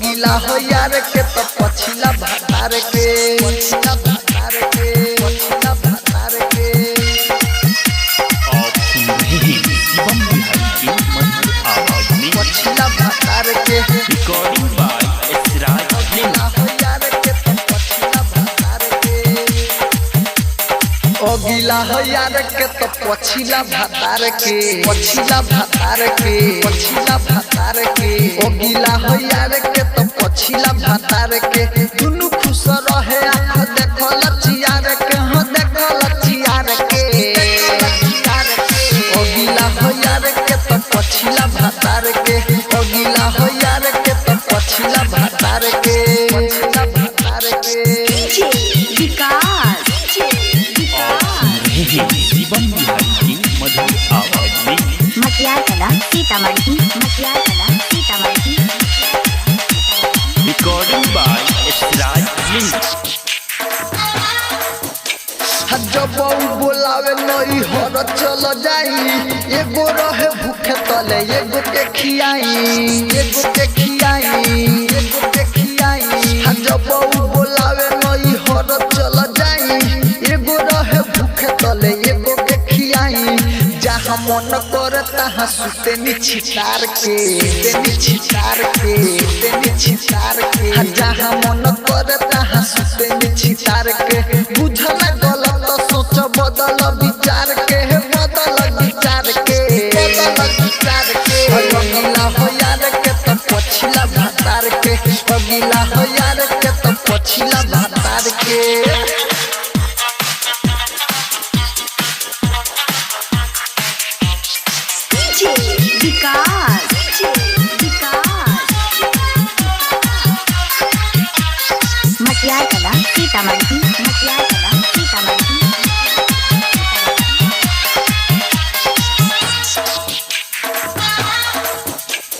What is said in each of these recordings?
गीला हो यार के तो पछिला भातार के पछिला भातार के पछिला भातार के आप सुन रहे हैं शिवम बिहारी की मधुर आवाज में पछिला भातार के रिकॉर्डिंग बाय एसराज गीला हो यार के तो पछिला भातार के ओ गीला हो यार के तो पछिला भातार के पछिला भातार के पछिला भातार के ओ गीला हो यार के तो पछिला भातार के दुनु खुश रहे आँख देखो लचियार के हो देखो लचियार के ओ गीला हो यार के तो पछिला भातार के ओ गीला हो यार के तो पछिला भातार के पछिला भातार के आप सुन रहे हैं शिवम बिहारी की मधुर आवाज में मटियार कला सीतामढ़ी मटियार कला सीतामढ़ी रिकॉर्डिंग बाय एसराज जब बोलावे नई हर चल जाई एगो रहे भूखे तले एगो के खियाई एगो के खियाई एगो के खियाई जब बोलावे नई हर चल जाई एगो रहे भूखे तले एगो के खियाई जहाँ मन करे तहाँ सुते छितार के छितार के छितार के जहाँ मन करे तहाँ सुते छितार के बुझल गलत सोच बदल विचार के बदल विचार के बदल विचार के अगला हो यार के तो पछिला भातार के अगला हो यार के तो पछिला भातार के मटियार कला सीतामढ़ी मटियार कला सीतामढ़ी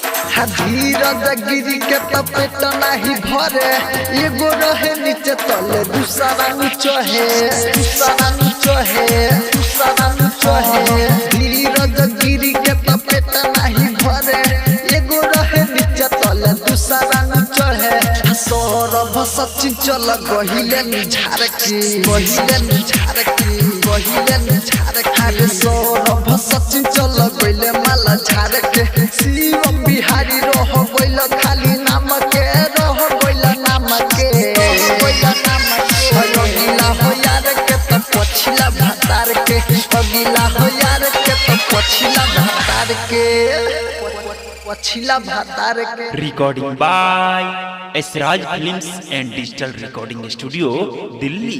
धीरज गिरी के पेट नहीं भरे एगो रहे नीचे तले दूसरा नीचे है दूसरा नीचे है दूसरा नीचे है धीरज गिरी के पेट नहीं भरे एगो रहे नीचे तले दूसरा नीचे है सौरभ सचिन चल गहिले निझार की गहिले निझार की गहिले निझार की सौरभ सचिन चल गहिले माला झार के शिवम बिहारी रह गइल खाली नाम के रह गइल नाम के गइल नाम के अगला हो यार के तो पछिला भातार के अगला हो यार के तो पछिला भातार के पछिला भातार के recording by Esraj films and digital recording studio Delhi.